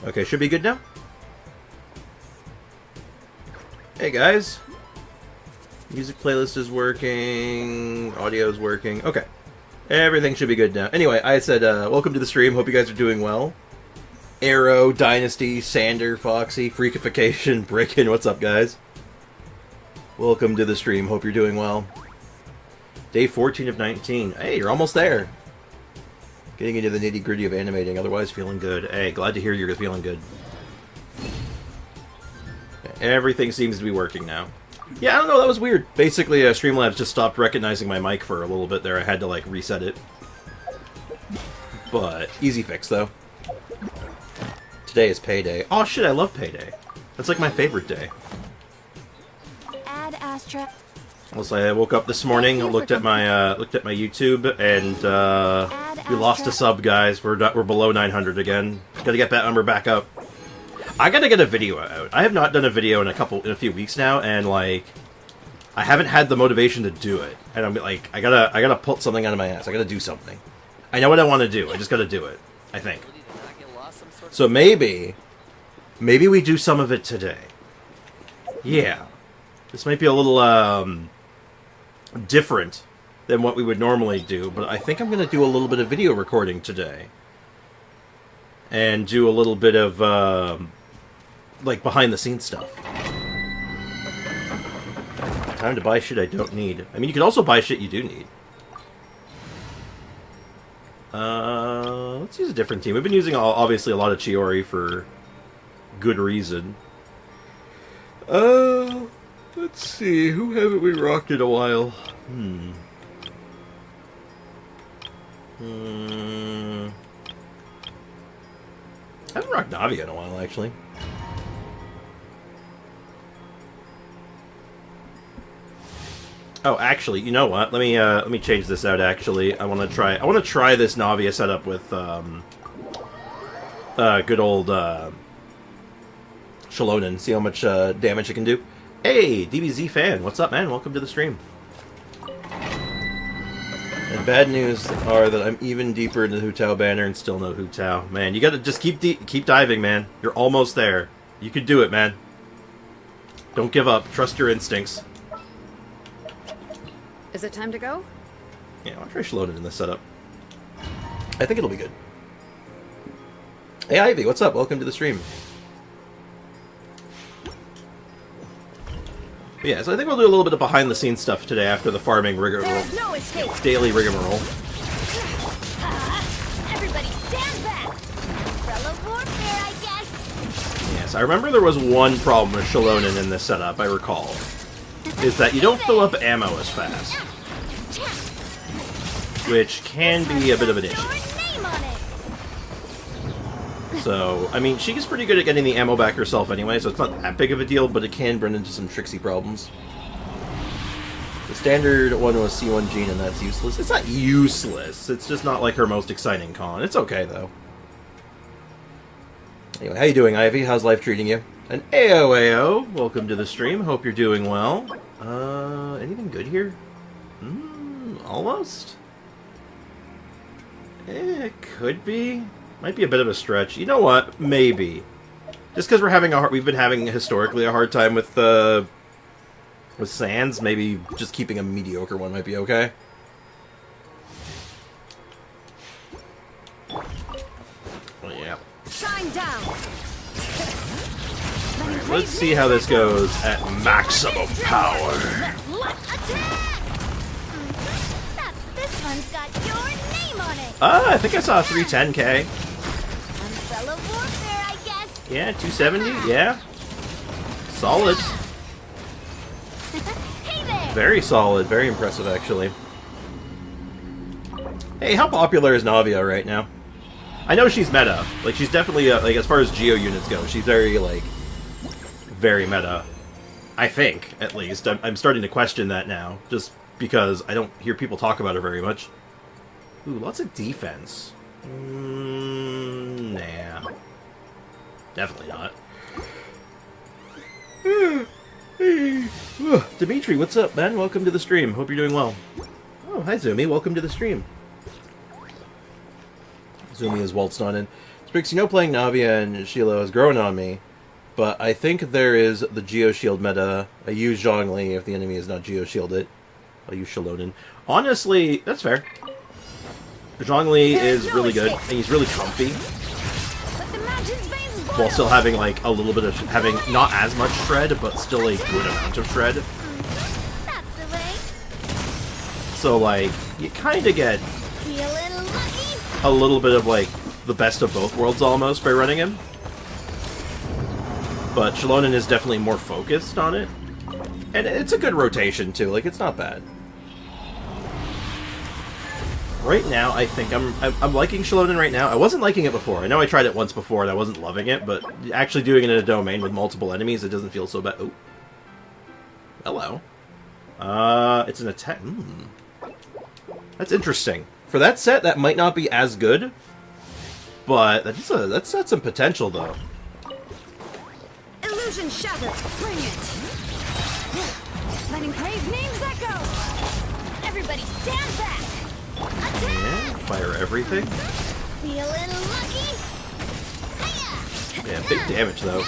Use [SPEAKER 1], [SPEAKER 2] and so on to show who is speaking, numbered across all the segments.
[SPEAKER 1] Okay, should be good now. Hey guys. Music playlist is working. Audio is working. Okay. Everything should be good now. Anyway, I said, welcome to the stream. Hope you guys are doing well. Arrow, Dynasty, Sander, Foxy, Freakification, Brickin'. What's up, guys? Welcome to the stream. Hope you're doing well. Day 14 of 19. Hey, you're almost there. Getting into the nitty-gritty of animating. Otherwise, feeling good. Hey, glad to hear you're feeling good. Everything seems to be working now. Yeah, I don't know, that was weird. Basically, Streamlabs just stopped recognizing my mic for a little bit there. I had to, like, reset it. But, easy fix, though. Today is payday. Oh, shit, I love payday. That's, like, my favorite day.
[SPEAKER 2] Add Astra.
[SPEAKER 1] Also, I woke up this morning, looked at my YouTube, and, we lost a sub, guys. We're below 900 again. Gotta get that number back up. I gotta get a video out. I have not done a video in a few weeks now, and like, I haven't had the motivation to do it. And I'm like, I gotta pull something out of my ass. I gotta do something. I know what I want to do. I just gotta do it. I think. So maybe we do some of it today. Yeah, this might be a little different than what we would normally do, but I think I'm gonna do a little bit of video recording today, and do a little bit of like, behind-the-scenes stuff. Time to buy shit I don't need. I mean, you can also buy shit you do need. Let's use a different team. We've been using, obviously, a lot of Chiori for good reason. Let's see. Who haven't we rocked in a while? I haven't rocked Navi in a while, actually. Oh, actually, you know what? Let me change this out. Actually, I want to try this Navia setup with good old Shalonen. See how much damage it can do. Hey, DBZ fan, what's up, man? Welcome to the stream. And bad news are that I'm even deeper into the Hu Tao banner and still no Hu Tao. Man, you gotta just keep diving, man. You're almost there. You can do it, man. Don't give up. Trust your instincts.
[SPEAKER 2] Is it time to go?
[SPEAKER 1] Yeah, I'll try Shalonen in this setup. I think it'll be good. Hey, Ivy, what's up? Welcome to the stream. But yeah, so I think we'll do a little bit of behind-the-scenes stuff today after the farming rigmarole.
[SPEAKER 2] No escape.
[SPEAKER 1] Daily rigmarole.
[SPEAKER 2] Everybody stand back. Umbrella warfare, I guess.
[SPEAKER 1] Yes, I remember there was one problem with Shalonen in this setup, I recall. Is that you don't fill up ammo as fast. Which can be a bit of an issue. So, I mean, she gets pretty good at getting the ammo back herself anyway, so it's not that big of a deal, but it can run into some tricksy problems. The standard one was C1 Gene, and that's useless. It's not useless, it's just not like her most exciting con. It's okay, though. Anyway, how you doing, Ivy? How's life treating you? And AOAO, welcome to the stream. Hope you're doing well. Anything good here? Almost. It could be. Might be a bit of a stretch. You know what? Maybe. Just because we've been having historically a hard time with Sans, maybe just keeping a mediocre one might be okay. Oh, yeah.
[SPEAKER 2] Shine down.
[SPEAKER 1] Right, let's see how this goes at maximum power.
[SPEAKER 2] This one's got your name on it.
[SPEAKER 1] I think I saw 310k.
[SPEAKER 2] Umbrella warfare, I guess.
[SPEAKER 1] Yeah, 270. Yeah, solid.
[SPEAKER 2] Hey there.
[SPEAKER 1] Very solid. Very impressive, actually. Hey, how popular is Navia right now? I know she's meta. Like, she's definitely like, as far as Geo units go, she's very very meta. I think, at least. I'm starting to question that now, just because I don't hear people talk about her very much. Ooh, lots of defense. Nah. Definitely not. Dimitri, what's up, man? Welcome to the stream. Hope you're doing well. Oh, hi, Zumi. Welcome to the stream. Zumi is waltzed on in. Sprix, you know playing Navia and Shiloh has grown on me, but I think there is the Geo-Shield meta. I use Zhongli if the enemy is not Geo-Shielded. I'll use Shalonen. Honestly, that's fair. Zhongli is really good, and he's really comfy. While still having, like, a little bit of... having not as much shred, but still a good amount of shred.
[SPEAKER 2] That's the way.
[SPEAKER 1] So, like, you kind of get a little bit of, like, the best of both worlds, almost, by running him. But Shalonen is definitely more focused on it. And it's a good rotation, too. Like, it's not bad. Right now, I think I'm liking Shalonen right now. I wasn't liking it before. I know I tried it once before and I wasn't loving it, but actually doing it in a domain with multiple enemies, it doesn't feel so bad. Oh. Hello. It's an attack. That's interesting. For that set, that might not be as good, but that's got some potential, though.
[SPEAKER 2] Illusion shatter, bring it! Letting Crave names echo! Everybody stand back! Attack!
[SPEAKER 1] Yeah, fire everything.
[SPEAKER 2] Feeling lucky? Hiya!
[SPEAKER 1] Yeah, big damage, though.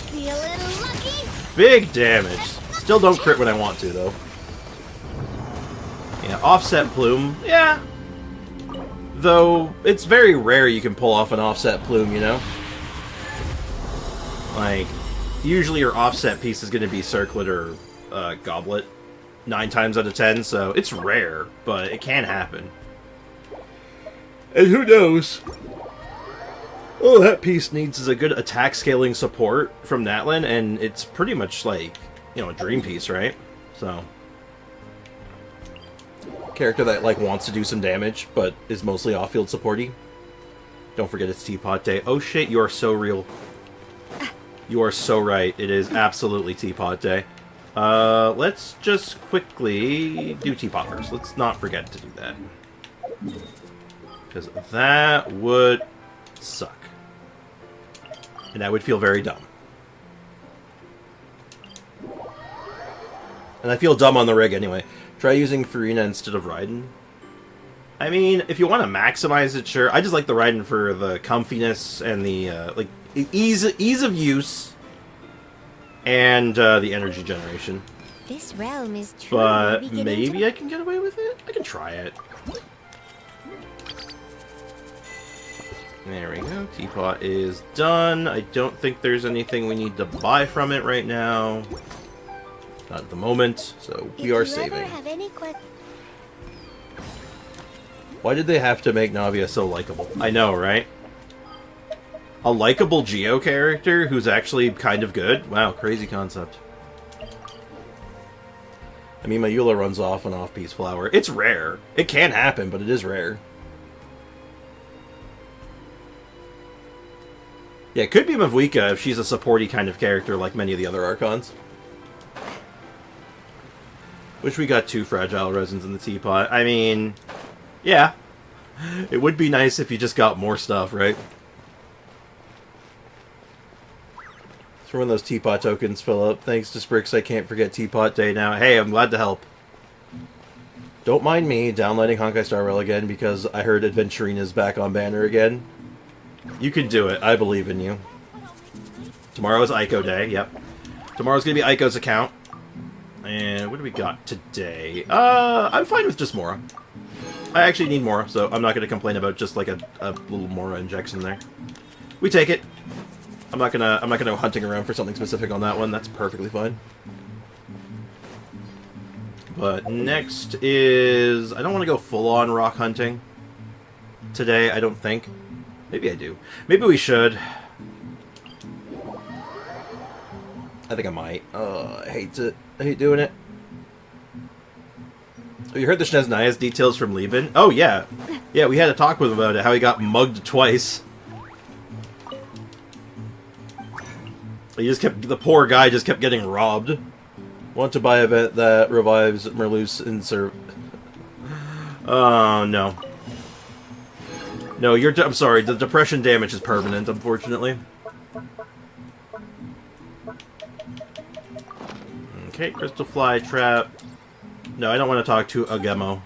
[SPEAKER 2] Feeling lucky?
[SPEAKER 1] Big damage. Still don't crit when I want to, though. Yeah, offset plume. Yeah. Though, it's very rare you can pull off an offset plume, you know? Like, usually your offset piece is going to be circlet or goblet 9 times out of 10, so it's rare, but it can happen. And who knows? All that piece needs is a good attack scaling support from Natlin, and it's pretty much like, you know, a dream piece, right? So, character that, like, wants to do some damage, but is mostly off-field supporty. Don't forget it's Teapot Day. Oh shit, you are so real. You are so right. It is absolutely Teapot Day. Let's just quickly do Teapot first. Let's not forget to do that. Because that would suck. And I would feel very dumb. And I feel dumb on the rig anyway. Try using Farina instead of Raiden. I mean, if you want to maximize it, sure. I just like the Raiden for the comfiness and the, like, ease of use. And, the energy generation.
[SPEAKER 2] This realm is truly
[SPEAKER 1] But maybe I can get away with it? I can try it. There we go. Teapot is done. I don't think there's anything we need to buy from it right now. Not at the moment, so we are saving. Why did they have to make Navia so likable? I know, right? A likable Geo character who's actually kind of good? Wow, crazy concept. I mean, my Eula runs off an off-piece flower. It's rare. It can happen, but it is rare. Yeah, it could be Mavuika if she's a supporty kind of character like many of the other Archons. Wish we got 2 fragile resins in the teapot. I mean, yeah. It would be nice if you just got more stuff, right? For when those teapot tokens fill up. Thanks to Sprix, I can't forget Teapot Day now. Hey, I'm glad to help. Don't mind me downloading Honkai Star Rail again because I heard Adventurina's back on banner again. You can do it. I believe in you. Tomorrow is Aiko Day. Yep. Tomorrow's going to be Aiko's account. And what do we got today? I'm fine with just Mora. I actually need Mora, so I'm not going to complain about just like a little Mora injection there. We take it. I'm not gonna go hunting around for something specific on that one. That's perfectly fine. But next is... I don't want to go full-on rock hunting today, I don't think. Maybe I do. Maybe we should. I think I might. I hate it. I hate doing it. Oh, you heard the Shneznaya's details from Lieben? Oh, yeah. Yeah, we had a talk with him about it, how he got mugged twice. He just kept... The poor guy just kept getting robbed. Want to buy a event that revives Merluce in serve... Oh, no. No, I'm sorry, the depression damage is permanent, unfortunately. Okay, Crystal Fly Trap. No, I don't want to talk to a Gemo.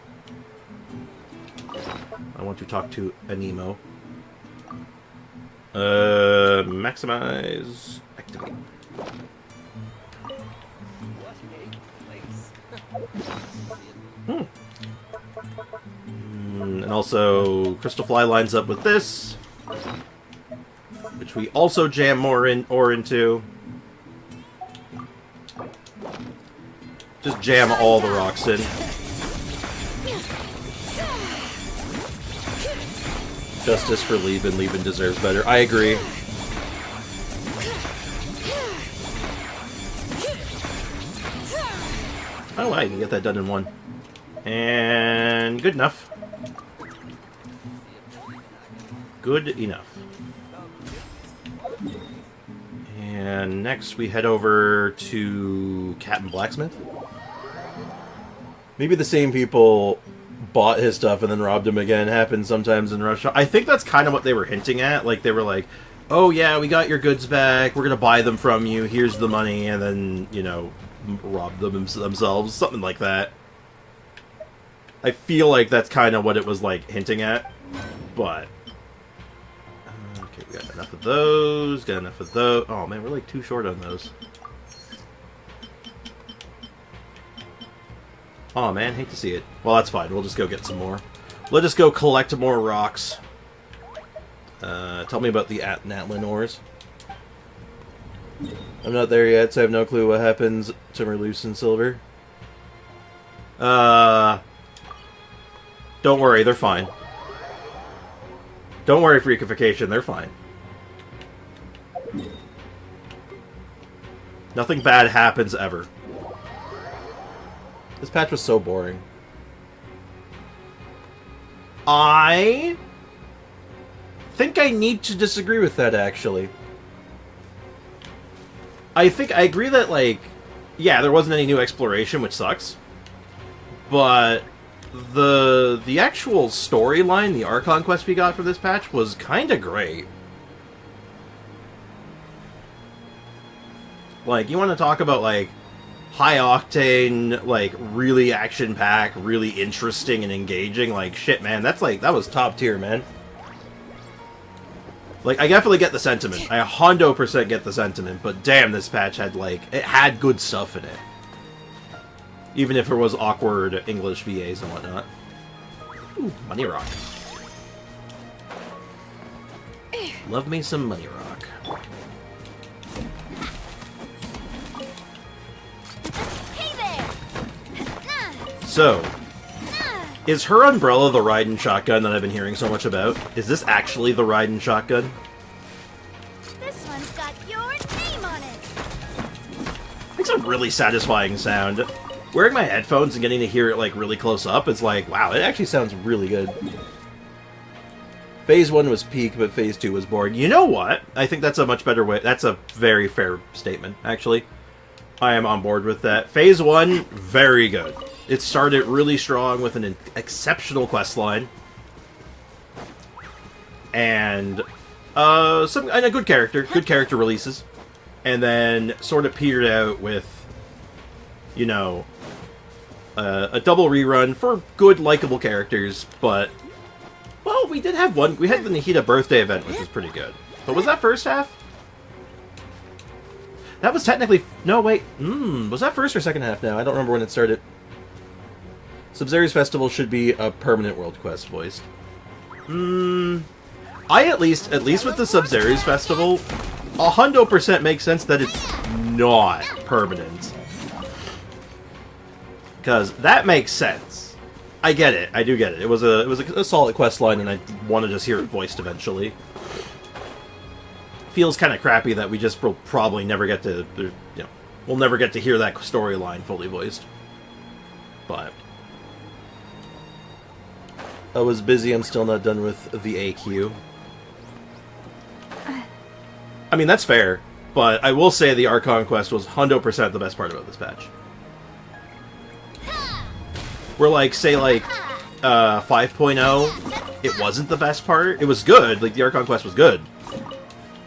[SPEAKER 1] I want to talk to a Nemo. Maximize. Activate. And also, Crystal Fly lines up with this, which we also jam more ore into. Just jam all the rocks in. Justice for Lieben. Lieben deserves better. I agree. Oh, I can get that done in one. And good enough. Good enough. And next we head over to Captain Blacksmith. Maybe the same people bought his stuff and then robbed him again. Happens sometimes in Russia. I think that's kind of what they were hinting at. Like, they were like, oh yeah, we got your goods back. We're going to buy them from you. Here's the money. And then, you know, rob them themselves. Something like that. I feel like that's kind of what it was, like, hinting at. But... okay, we got enough of those. Got enough of those. Oh man, we're like too short on those. Oh man, hate to see it. Well, that's fine. We'll just go get some more. Let us go collect more rocks. Tell me about the Natlin ores. I'm not there yet, so I have no clue what happens to Merlucent Silver. Don't worry, they're fine. Don't worry, Freakification, they're fine. Nothing bad happens ever. This patch was so boring. I think I need to disagree with that, actually. I agree that, like, yeah, there wasn't any new exploration, which sucks. But the actual storyline, the Archon quest we got for this patch, was kind of great. Like, you want to talk about, like, high-octane, like, really action-packed, really interesting and engaging, like, shit, man, that's, like, that was top tier, man. Like, I definitely get the sentiment. I 100% get the sentiment, but damn, this patch had, like, it had good stuff in it. Even if it was awkward English VAs and whatnot. Ooh, Money Rock. Love me some Money Rock. So, is her umbrella the Raiden shotgun that I've been hearing so much about? Is this actually the Raiden shotgun?
[SPEAKER 2] This one's got your name on it.
[SPEAKER 1] Makes a really satisfying sound. Wearing my headphones and getting to hear it, like, really close up, it's like, wow, it actually sounds really good. Phase 1 was peak, but Phase 2 was boring. You know what? I think that's a much better way. That's a very fair statement, actually. I am on board with that. Phase 1, very good. It started really strong with an exceptional questline. And a good character releases. And then sort of petered out with, you know, a double rerun for good, likable characters, but, well, we did have one. We had the Nahida birthday event, which was pretty good. But was that first half? That was technically... No, wait. Was that first or second half now? I don't remember when it started. Sub-Zero's Festival should be a permanent world quest voiced. I at least with the Sub-Zero's Festival, 100% makes sense that it's not permanent. Because that makes sense. I get it. I do get it. It was a solid quest line, and I want to just hear it voiced eventually. Feels kind of crappy that we just will probably never get to, you know, we'll never get to hear that storyline fully voiced. But I was busy. I'm still not done with the AQ. I mean, that's fair, but I will say the Archon quest was 100% the best part about this patch. Where, like, say, like, 5.0, it wasn't the best part. It was good. Like, the Archon quest was good.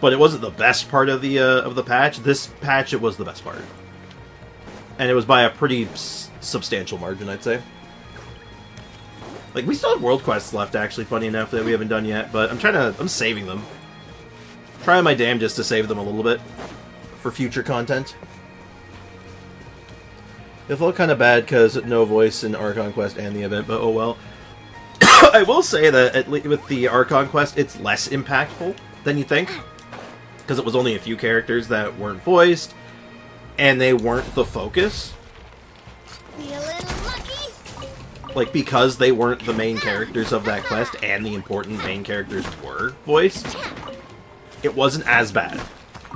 [SPEAKER 1] But it wasn't the best part of the patch. This patch, it was the best part. And it was by a pretty substantial margin, I'd say. Like, we still have world quests left, actually, funny enough, that we haven't done yet. But I'm saving them. trying my damnedest to save them a little bit for future content. It felt kind of bad because no voice in Archon Quest and the event, but oh well. I will say that at least with the Archon Quest, it's less impactful than you think, because it was only a few characters that weren't voiced, and they weren't the focus.
[SPEAKER 2] Feeling lucky?
[SPEAKER 1] Like, because they weren't the main characters of that quest, and the important main characters were voiced, it wasn't as bad.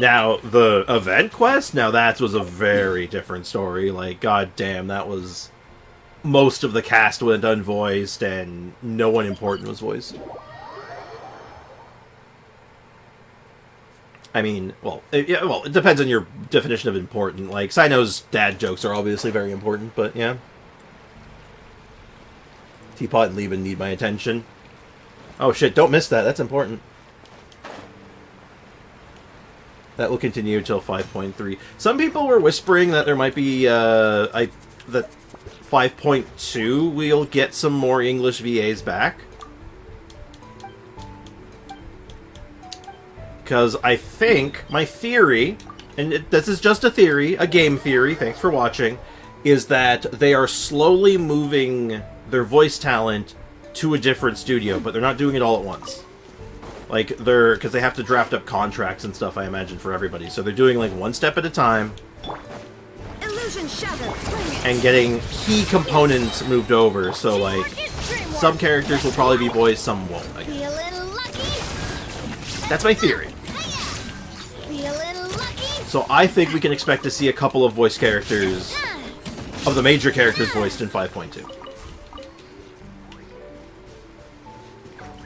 [SPEAKER 1] Now, the event quest, now that was a very different story. Like, goddamn, that was... Most of the cast went unvoiced, and no one important was voiced. I mean, well, it depends on your definition of important. Like, Sino's dad jokes are obviously very important, but yeah. Teapot and Lieben need my attention. Oh shit, don't miss that, that's important. That will continue until 5.3. Some people were whispering that there might be, that 5.2 we'll get some more English VAs back. Because I think, my theory, and this is just a theory, a game theory, thanks for watching, is that they are slowly moving their voice talent to a different studio, but they're not doing it all at once. Like, because they have to draft up contracts and stuff, I imagine, for everybody. So they're doing, like, one step at a time.
[SPEAKER 2] Illusion shattered.
[SPEAKER 1] And getting key components moved over. So, like, some characters will probably be voiced, some won't, I guess.
[SPEAKER 2] Feeling lucky?
[SPEAKER 1] That's my theory.
[SPEAKER 2] Feeling lucky?
[SPEAKER 1] So I think we can expect to see a couple of voice characters, of the major characters voiced in 5.2.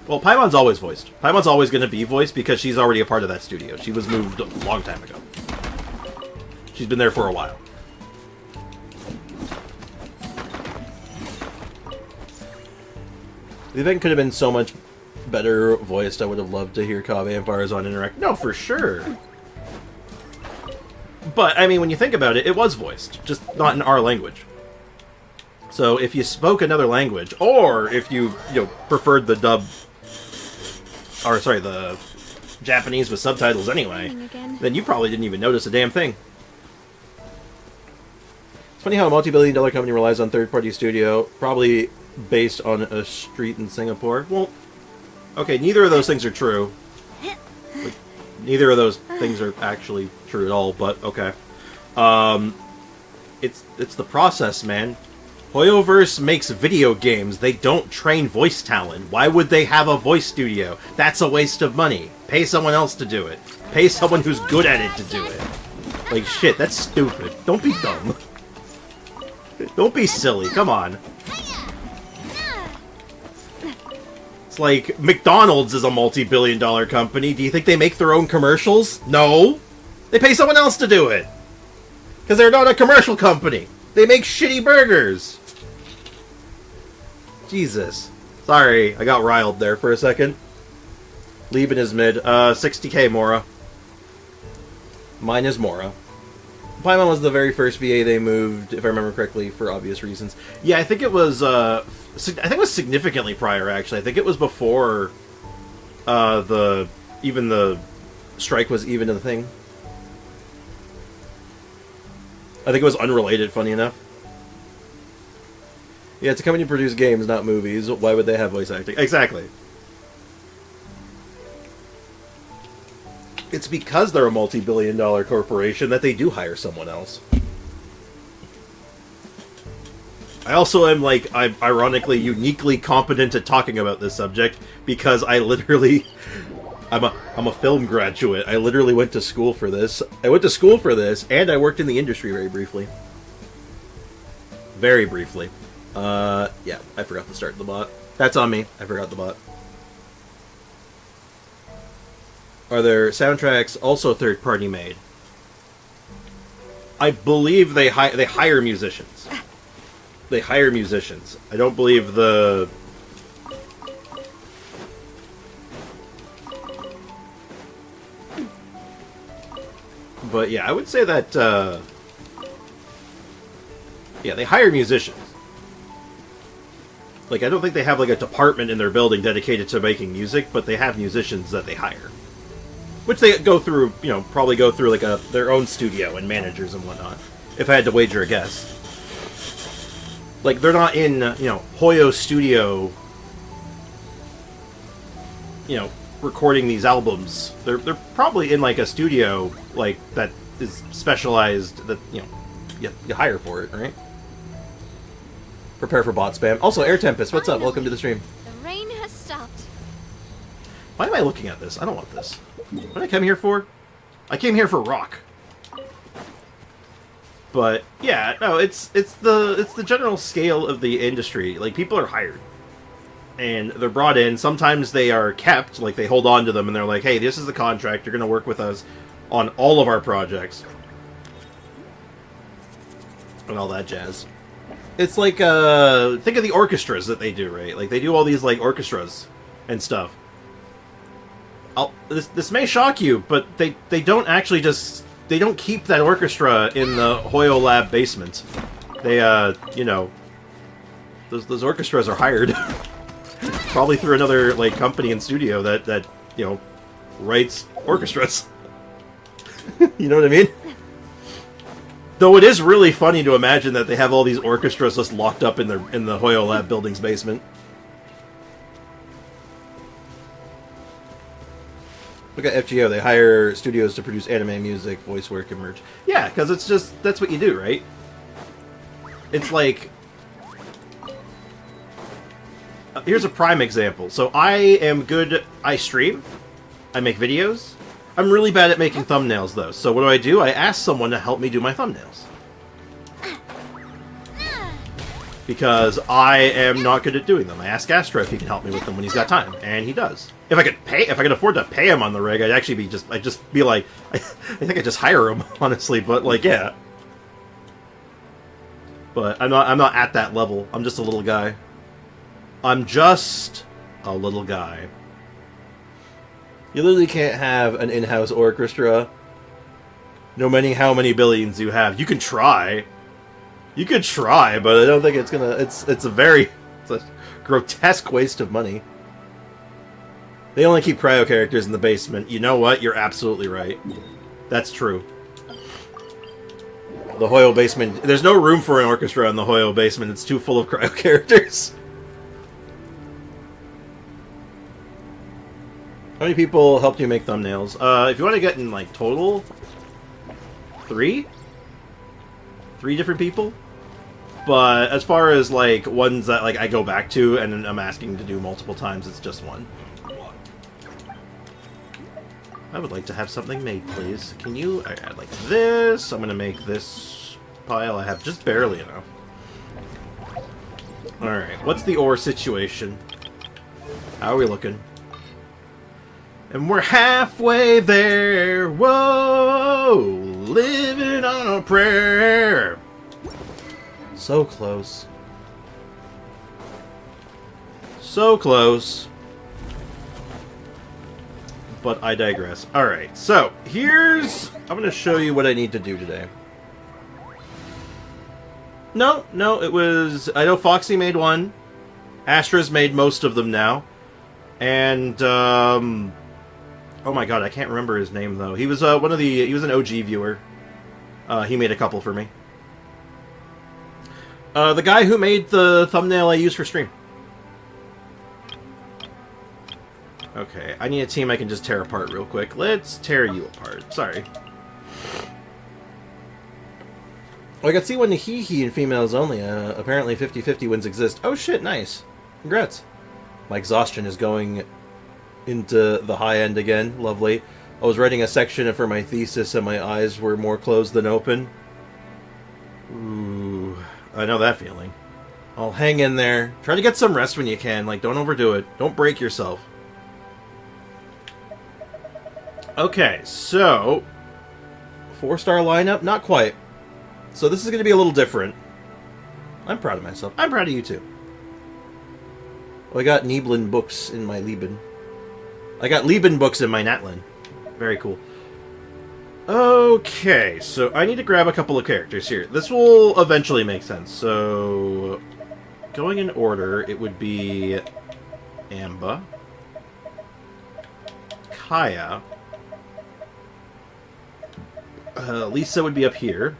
[SPEAKER 1] Well, Paimon's always voiced. Paimon's always going to be voiced because she's already a part of that studio. She was moved a long time ago. She's been there for a while. The event could have been so much better voiced. I would have loved to hear Kaveh and Farazan interact. No, for sure. But, I mean, when you think about it, it was voiced. Just not in our language. So, if you spoke another language, or if you preferred the dub... Or, sorry, the Japanese with subtitles anyway, then you probably didn't even notice a damn thing. It's funny how a multi-billion-dollar company relies on third-party studio, probably based on a street in Singapore. Well, okay, neither of those things are true. Like, neither of those things are actually true at all, but okay. It's the process, man. Hoyoverse makes video games. They don't train voice talent. Why would they have a voice studio? That's a waste of money. Pay someone else to do it. Pay someone who's good at it to do it. Like, shit, that's stupid. Don't be dumb. Don't be silly. Come on. It's like, McDonald's is a multi-billion-dollar company. Do you think they make their own commercials? No. They pay someone else to do it. Because they're not a commercial company. They make shitty burgers. Jesus. Sorry, I got riled there for a second. Lieben is mid. 60k Mora. Mine is Mora. Paimon was the very first VA they moved, if I remember correctly, for obvious reasons. Yeah, I think it was, I think it was significantly prior, actually. I think it was before, even the strike was even a thing. I think it was unrelated, funny enough. Yeah, it's a company to produce games, not movies. Why would they have voice acting? Exactly. It's because they're a multi-billion-dollar corporation that they do hire someone else. I also am, like, I'm ironically uniquely competent at talking about this subject because I literally... I'm a film graduate. I literally went to school for this. I went to school for this, and I worked in the industry very briefly. Very briefly. Yeah, I forgot to start the bot. That's on me. I forgot the bot. Are their soundtracks also third-party made? I believe they hire musicians. They hire musicians. I don't believe the... But yeah, I would say that, yeah, they hire musicians. Like, I don't think they have, like, a department in their building dedicated to making music, but they have musicians that they hire. Which they go through, you know, probably go through like their own studio and managers and whatnot. If I had to wager a guess. Like, they're not in, you know, Hoyo Studio, you know, recording these albums. They're probably in, like, a studio, like, that is specialized, that, you know, you hire for it, right? Prepare for bot spam. Also, Air Tempest, what's up? Welcome to the stream.
[SPEAKER 2] The rain has stopped.
[SPEAKER 1] Why am I looking at this? I don't want this. What did I come here for? I came here for rock. But yeah, no, it's the general scale of the industry. Like, people are hired, and they're brought in. Sometimes they are kept, like they hold on to them, and they're like, "Hey, this is the contract. You're going to work with us on all of our projects," and all that jazz. It's like think of the orchestras that they do, right? Like, they do all these like orchestras and stuff. This may shock you, but they don't actually just. They don't keep that orchestra in the Hoyo Lab basement. They, you know, those orchestras are hired. Probably through another, like, company and studio that, you know, writes orchestras. You know what I mean? Though it is really funny to imagine that they have all these orchestras just locked up in the Hoyo Lab building's basement. Look at FGO, they hire studios to produce anime music, voice work, and merch. Yeah, because it's just, that's what you do, right? It's like... here's a prime example. So I am good, I stream, I make videos. I'm really bad at making thumbnails, though. So what do? I ask someone to help me do my thumbnails. Because I am not good at doing them. I ask Astro if he can help me with them when he's got time, and he does. If I could afford to pay him on the rig, I'd just be like, I think I'd just hire him, honestly. But like, yeah. But I'm not at that level. I'm just a little guy. I'm just a little guy. You literally can't have an in-house orchestra. No matter how many billions you have, you can try. You could try, but I don't think it's gonna. It's a grotesque waste of money. They only keep cryo characters in the basement. You know what? You're absolutely right. That's true. The Hoyo basement. There's no room for an orchestra in the Hoyo basement. It's too full of cryo characters. How many people helped you make thumbnails? If you want to get in like total, 3 different people. But as far as like ones that like I go back to and I'm asking to do multiple times, it's just one. I would like to have something made, please. Can you add like this? I'm gonna make this pile. I have just barely enough. Alright, what's the ore situation? How are we looking? And we're halfway there. Whoa! Living on a prayer. So close. So close. But I digress. Alright, so here's... I'm going to show you what I need to do today. No, it was... I know Foxy made one. Astra's made most of them now. And, oh my god, I can't remember his name, though. He was one of the... He was an OG viewer. He made a couple for me. The guy who made the thumbnail I use for stream. Okay, I need a team I can just tear apart real quick. Let's tear you apart. Sorry. Oh, I got C1 to he and females only. Apparently 50-50 wins exist. Oh shit, nice. Congrats. My exhaustion is going into the high end again. Lovely. I was writing a section for my thesis and my eyes were more closed than open. Ooh, I know that feeling. I'll hang in there. Try to get some rest when you can. Like, don't overdo it. Don't break yourself. Okay, so... 4-star lineup? Not quite. So this is going to be a little different. I'm proud of myself. I'm proud of you, too. Well, I got Niblin books in my Lieben. I got Lieben books in my Natlin. Very cool. Okay, so I need to grab a couple of characters here. This will eventually make sense. So, going in order, it would be Amba, Kaya, Lisa would be up here.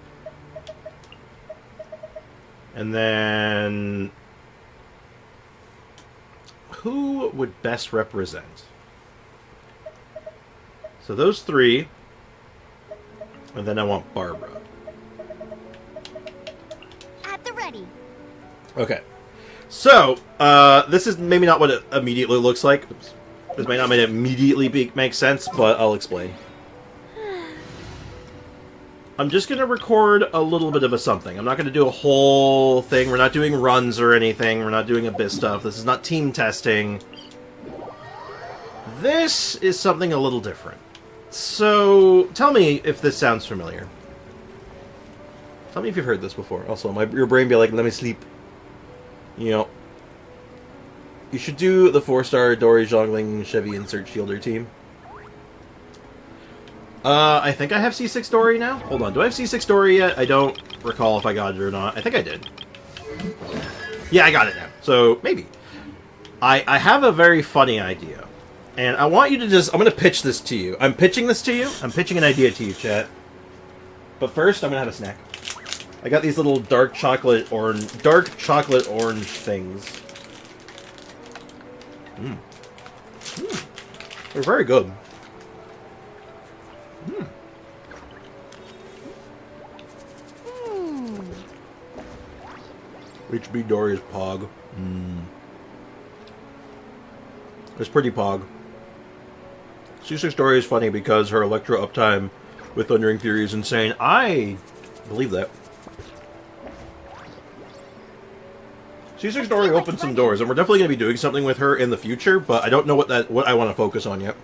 [SPEAKER 1] And then... who would best represent? So those three. And then I want Barbruh.
[SPEAKER 2] At the ready.
[SPEAKER 1] Okay. So, this is maybe not what it immediately looks like. Oops. This might not immediately make sense, but I'll explain. I'm just going to record a little bit of a something. I'm not going to do a whole thing. We're not doing runs or anything. We're not doing Abyss stuff. This is not team testing. This is something a little different. So, tell me if this sounds familiar. Tell me if you've heard this before. Also, your brain be like, let me sleep. You know. You should do the 4-star Dory Zhongling Chevy Insert Shielder team. I think I have C6 Dory now. Hold on, do I have C6 Dory yet? I don't recall if I got it or not. I think I did. Yeah, I got it now. So, maybe. I have a very funny idea. And I want you to just... I'm going to pitch this to you. I'm pitching this to you. I'm pitching an idea to you, chat. But first, I'm going to have a snack. I got these little dark chocolate orange things. Mmm. Mmm. They're very good. Mmm. HB Dory's Pog. Mmm. It's pretty Pog. C6 Dory is funny because her Electro uptime with Thundering Fury is insane. I believe that. C6 Dory opened some doors, and we're definitely going to be doing something with her in the future, but I don't know what I want to focus on yet.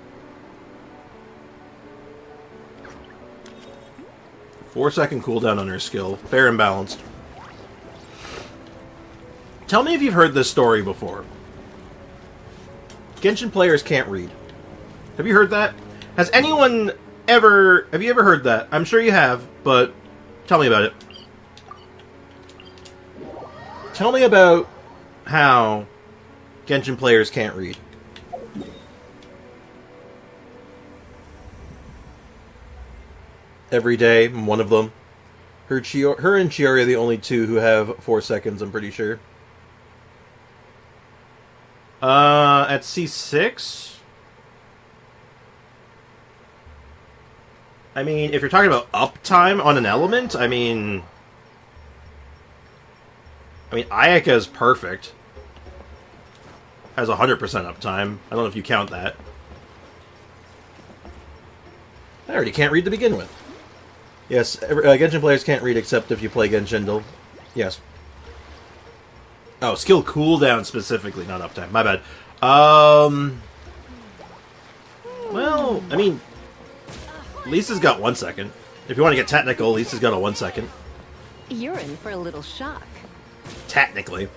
[SPEAKER 1] 4-second cooldown on her skill. Fair and balanced. Tell me if you've heard this story before. Genshin players can't read. Have you heard that? Has anyone ever... Have you ever heard that? I'm sure you have, but tell me about it. Tell me about how Genshin players can't read. Every day, I'm one of them. Her and Chiori are the only two who have 4 seconds, I'm pretty sure. At C6? I mean, if you're talking about uptime on an element, I mean, Ayaka is perfect. Has 100% uptime. I don't know if you count that. I already can't read to begin with. Yes, Genshin players can't read except if you play Genshin. Yes. Oh, skill cooldown specifically, not uptime. My bad. Well, I mean, Lisa's got 1 second. If you want to get technical, Lisa's got a 1 second.
[SPEAKER 3] You're in for a little shock.
[SPEAKER 1] Technically.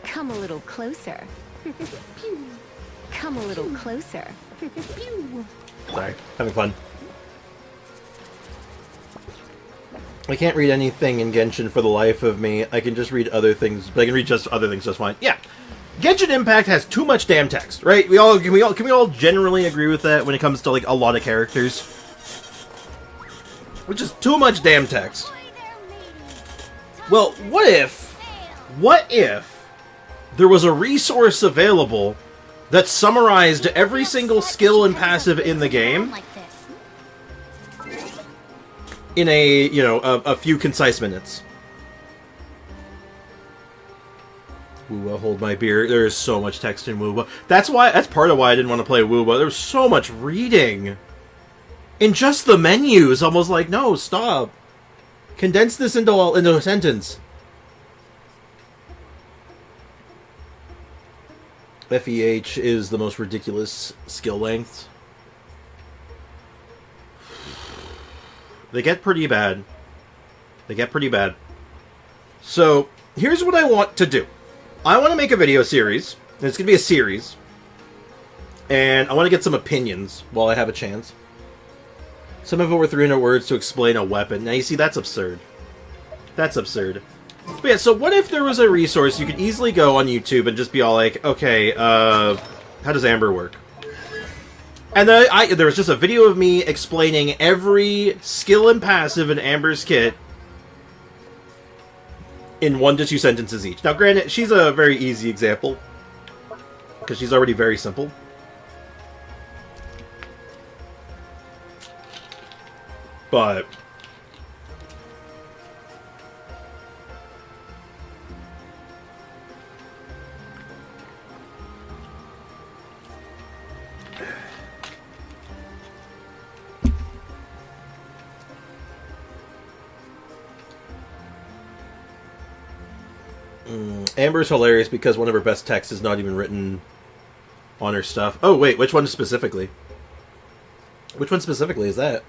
[SPEAKER 3] Come a little closer. Come a little closer.
[SPEAKER 1] Sorry, having fun. I can't read anything in Genshin for the life of me. I can just read other things, but I can read just other things just fine. Yeah, Genshin Impact has too much damn text, right? Can we all generally agree with that when it comes to like a lot of characters? Which is too much damn text. Well, what if there was a resource available that summarized every single skill and passive in the game in a few concise minutes? Woowa, hold my beer. There is so much text in Woowa. That's part of why I didn't want to play Woowa. There was so much reading in just the menus. Almost like, no, stop. Condense this into a sentence. FEH is the most ridiculous skill length. They get pretty bad. So, here's what I want to do. I want to make a video series. And it's going to be a series. And I want to get some opinions while I have a chance. Some of over 300 words to explain a weapon. Now, you see, that's absurd. That's absurd. But yeah, so what if there was a resource you could easily go on YouTube and just be all like, okay, how does Amber work? And then there was just a video of me explaining every skill and passive in Amber's kit in 1 to 2 sentences each. Now, granted, she's a very easy example, because she's already very simple. But Amber's hilarious because one of her best texts is not even written on her stuff. Oh, wait, which one specifically? Which one specifically is that?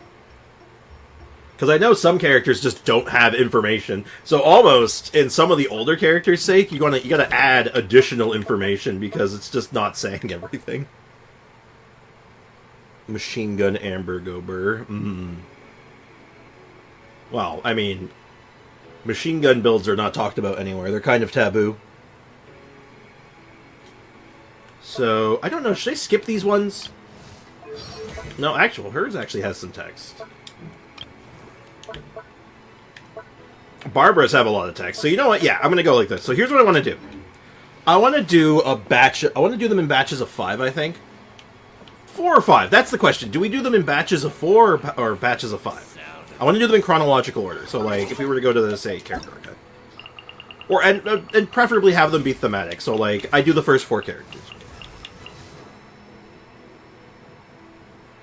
[SPEAKER 1] Because I know some characters just don't have information. So almost, in some of the older characters' sake, you gotta add additional information because it's just not saying everything. Machine gun Amber Gober. Well, I mean, machine gun builds are not talked about anywhere. They're kind of taboo. So, I don't know. Should I skip these ones? No, hers actually has some text. Barbruh's have a lot of text. So you know what? Yeah, I'm going to go like this. So here's what I want to do. I want to do a batch. I want to do them in batches of 5, I think. 4 or 5? That's the question. Do we do them in batches of 4 or batches of 5? I want to do them in chronological order. So, like, if we were to go to the, say, character archive. Or, and preferably have them be thematic. So, like, I do the first 4 characters.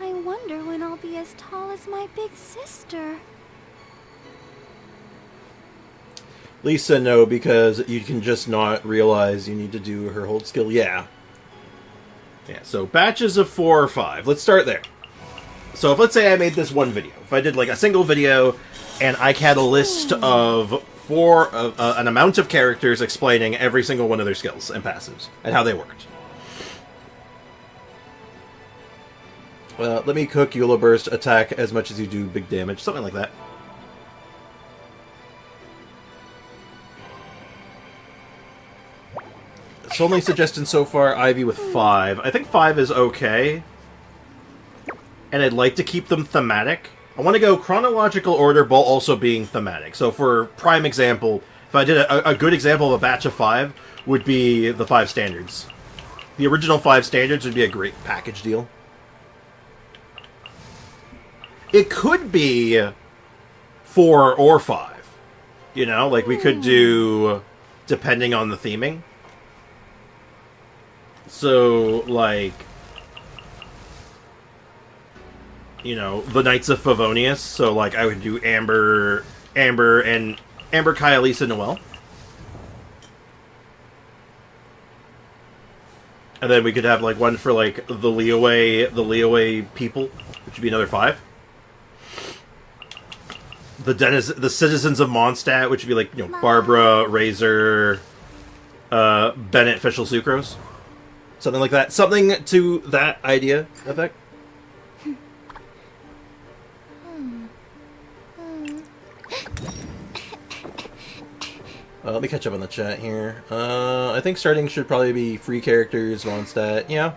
[SPEAKER 2] I wonder when I'll be as tall as my big sister.
[SPEAKER 1] Lisa, no, because you can just not realize you need to do her hold skill. Yeah. Yeah, so batches of 4 or 5. Let's start there. So if, let's say I made this one video. If I did, like, a single video, and I had a list of an amount of characters explaining every single one of their skills and passives, and how they worked. Let me cook Eula Burst, attack as much as you do big damage. Something like that. So only suggestion so far, Ivy with 5. I think 5 is okay. And I'd like to keep them thematic. I want to go chronological order, but also being thematic. So for prime example, if I did a good example of a batch of 5, would be the 5 standards. The original 5 standards would be a great package deal. It could be 4 or 5. You know, like we could do, depending on the theming. So, like, you know, the Knights of Favonius. So, like, I would do Amber, Kaya, Lisa, Noelle. And then we could have, like, one for, like, the Leeway people, which would be another 5. The Citizens of Mondstadt, which would be, like, you know, Barbruh, Razor, Bennett, Fischl, Sucrose. Something like that. Something to that idea effect. Let me catch up on the chat here. I think starting should probably be free characters, Mondstadt. Yeah.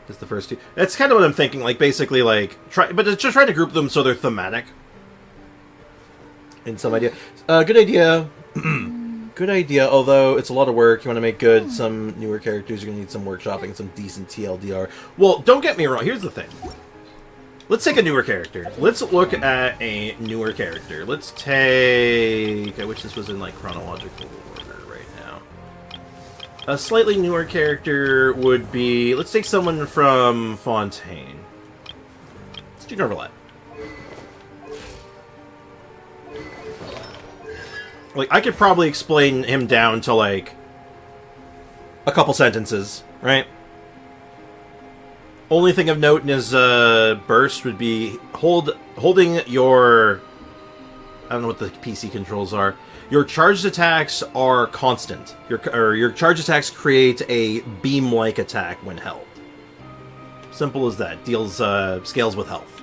[SPEAKER 1] Just the first 2. That's kind of what I'm thinking. Like, basically, like, but it's just trying to group them so they're thematic. In some idea. Good idea. Good idea, although it's a lot of work. You want to make good some newer characters. You're going to need some workshopping, some decent TLDR. Well, don't get me wrong. Here's the thing. Let's take a newer character. Let's look at a newer character. Let's take... I wish this was in, like, chronological order right now. A slightly newer character would be... Let's take someone from Fontaine. Let's do Norvalet. Like, I could probably explain him down to, like, a couple sentences, right? Only thing of note in his burst would be holding your... I don't know what the PC controls are. Your charged attacks are constant. Your charged attacks create a beam-like attack when held. Simple as that. Deals scales with health.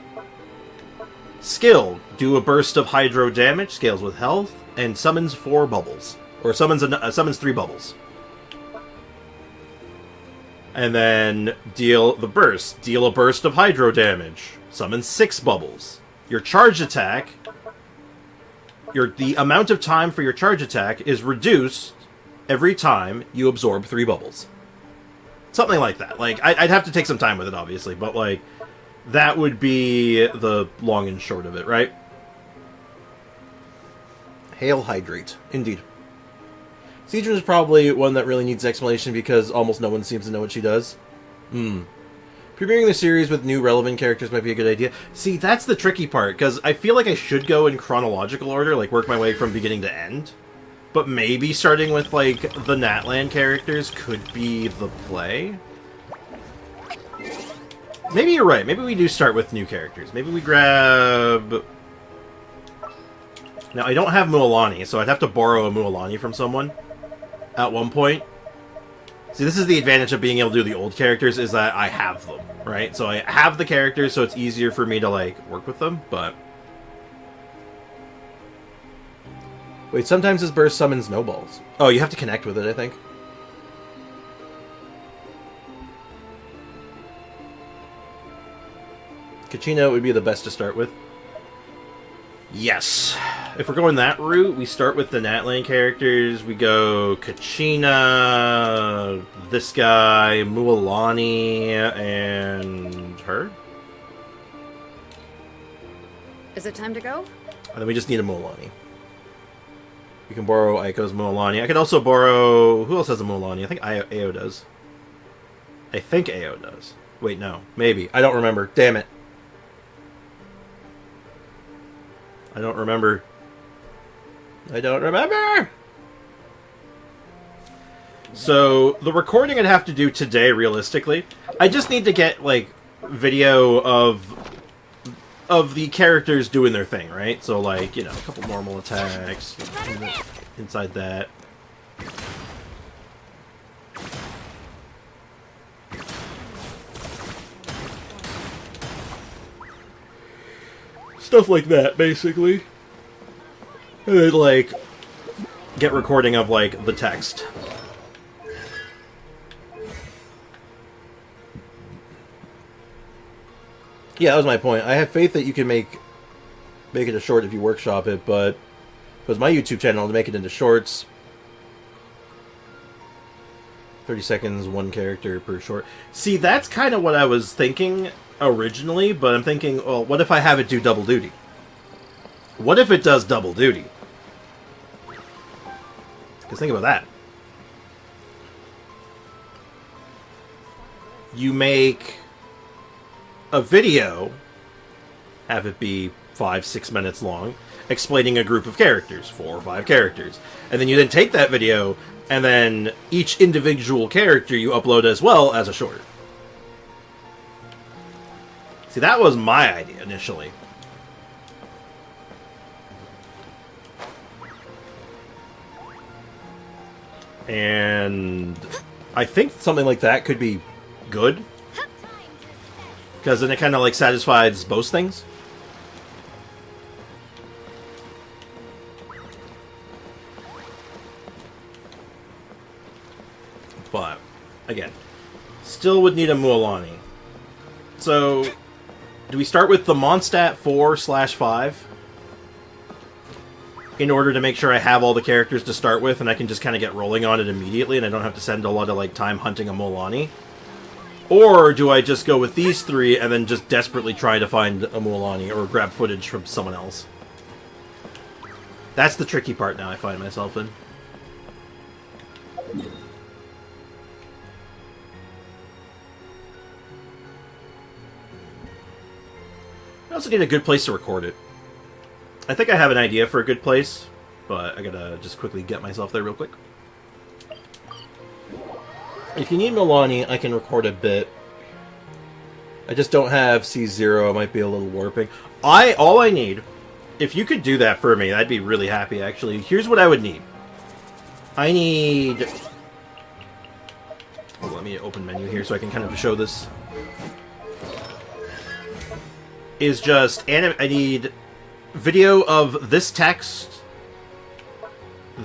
[SPEAKER 1] Skill. Do a burst of hydro damage, scales with health, and summons 4 bubbles. Or summons 3 bubbles. And then deal the burst. Deal a burst of hydro damage. Summon 6 bubbles. Your charge attack... the amount of time for your charge attack is reduced every time you absorb 3 bubbles. Something like that. Like, I'd have to take some time with it, obviously, but, like, that would be the long and short of it, right? Hail Hydrate. Indeed. Siege is probably one that really needs explanation because almost no one seems to know what she does. Premiering the series with new relevant characters might be a good idea. See, that's the tricky part, because I feel like I should go in chronological order, like work my way from beginning to end. But maybe starting with, like, the Natlan characters could be the play? Maybe you're right. Maybe we do start with new characters. Maybe we grab... Now, I don't have Mualani, so I'd have to borrow a Mualani from someone at one point. See, this is the advantage of being able to do the old characters, is that I have them, right? So I have the characters, so it's easier for me to, like, work with them, but... Wait, sometimes this burst summons snowballs. Oh, you have to connect with it, I think. Kachina would be the best to start with. Yes. If we're going that route, we start with the Natlan characters. We go Kachina, this guy, Mualani, and her.
[SPEAKER 4] Is it time to go?
[SPEAKER 1] And then we just need a Mualani. We can borrow Aiko's Mualani. I could also borrow... Who else has a Mualani? I think Ao does. I think Ao does. Wait, no. Maybe. I don't remember. Damn it. I don't remember. I don't remember! So, the recording I'd have to do today, realistically. I just need to get, like, video of the characters doing their thing, right? So, like, you know, a couple normal attacks inside that. Stuff like that, basically. And then, like, get recording of, like, the text. Yeah, that was my point. I have faith that you can make it a short if you workshop it, but it was my YouTube channel to make it into shorts. 30 seconds, one character per short. See, that's kind of what I was thinking originally, but I'm thinking, well, what if I have it do double duty? What if it does double duty? Because think about that. You make a video, have it be 5-6 minutes long, explaining a group of characters, 4 or 5 characters. And then you then take that video, and then each individual character you upload as well as a short. See, that was my idea initially. And I think something like that could be good. Because then it kind of like satisfies both things. But, again, still would need a Mualani. So, do we start with the Mondstadt 4/5? In order to make sure I have all the characters to start with and I can just kind of get rolling on it immediately and I don't have to spend a lot of like time hunting a Mualani? Or do I just go with these 3 and then just desperately try to find a Mualani or grab footage from someone else? That's the tricky part now I find myself in. I also need a good place to record it. I think I have an idea for a good place, but I gotta just quickly get myself there real quick. If you need Mualani, I can record a bit. I just don't have C0. It might be a little warping. All I need, if you could do that for me, I'd be really happy, actually. Here's what I would need. I need... Oh, let me open menu here so I can kind of show this. Is just... I need video of this text.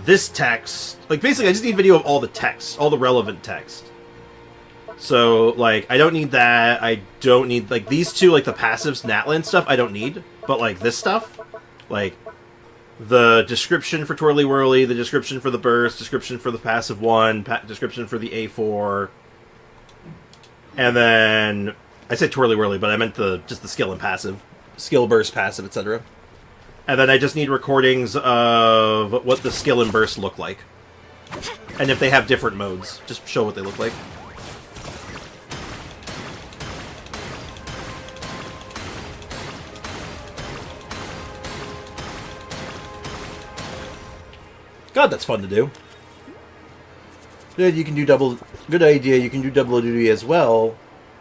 [SPEAKER 1] This text. Like, basically, I just need video of all the text. All the relevant text. So, like, I don't need that. I don't need, like, these two, like, the passives, Natlan stuff, I don't need. But, like, this stuff, like, the description for Twirly Whirly, the description for the burst, description for the passive 1, description for the A4, and then, I said Twirly Whirly, but I meant just the skill and passive. Skill, burst, passive, etc. And then I just need recordings of what the skill and burst look like. And if they have different modes, just show what they look like. God, that's fun to do. Good, you can do double... Good idea, you can do double duty as well.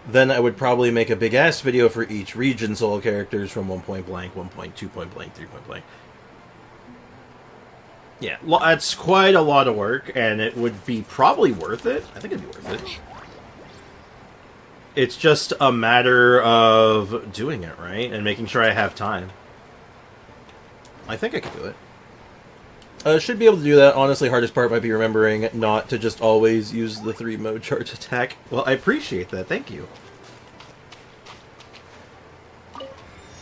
[SPEAKER 1] Then I would probably make a big-ass video for each region solo characters from 1 point blank, 1 point, 2 point blank, 3 point blank. Yeah, that's quite a lot of work, and it would be probably worth it. I think it'd be worth it. It's just a matter of doing it, right? And making sure I have time. I think I can do it. Should be able to do that. Honestly, hardest part might be remembering not to just always use the 3-mode charge attack. Well, I appreciate that. Thank you.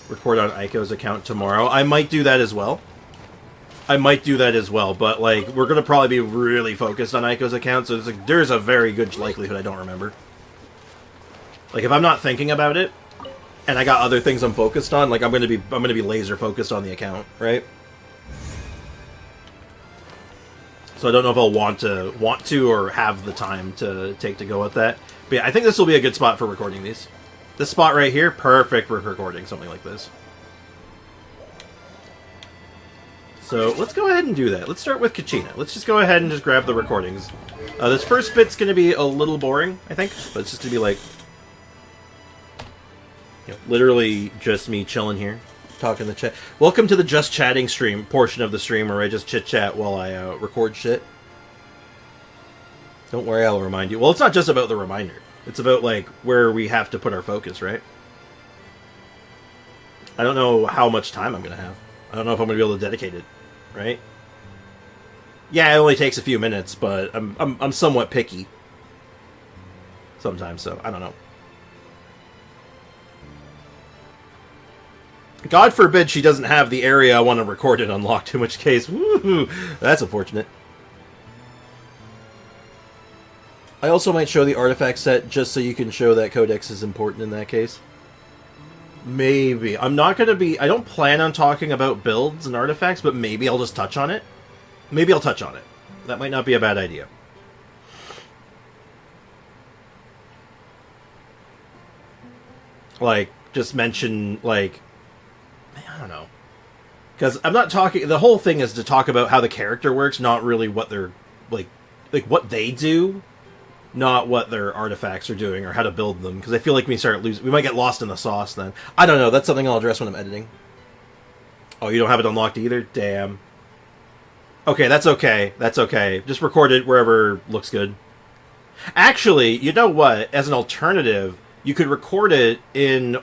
[SPEAKER 1] Record on Aiko's account tomorrow. I might do that as well. But, like, we're going to probably be really focused on Aiko's account, so there's a very good likelihood I don't remember. Like, if I'm not thinking about it, and I got other things I'm focused on, like, I'm going to be laser focused on the account, right? So I don't know if I'll want to or have the time to take to go with that. But yeah, I think this will be a good spot for recording these. This spot right here, perfect for recording something like this. So let's go ahead and do that. Let's start with Kachina. Let's just go ahead and just grab the recordings. This first bit's going to be a little boring, I think. But it's just going to be like, you know, literally just me chilling here. Talking the chat. Welcome to the just chatting stream portion of the stream where I just chit chat while I record shit. Don't worry, I'll remind you. Well, it's not just about the reminder. It's about like where we have to put our focus, right? I don't know how much time I'm gonna have. I don't know if I'm gonna be able to dedicate it, right? Yeah, it only takes a few minutes, but I'm somewhat picky sometimes, so I don't know. God forbid she doesn't have the area I want to record it unlocked, in which case, woohoo, that's unfortunate. I also might show the artifact set just so you can show that Codex is important in that case. Maybe. I'm not going to be... I don't plan on talking about builds and artifacts, but maybe I'll just touch on it. Maybe I'll touch on it. That might not be a bad idea. Like, just mention, like... I don't know. Because I'm not talking... The whole thing is to talk about how the character works, not really what they're... Like what they do, not what their artifacts are doing, or how to build them. Because I feel like we might get lost in the sauce then. I don't know. That's something I'll address when I'm editing. Oh, you don't have it unlocked either? Damn. Okay, that's okay. That's okay. Just record it wherever looks good. Actually, you know what? As an alternative, you could record it in...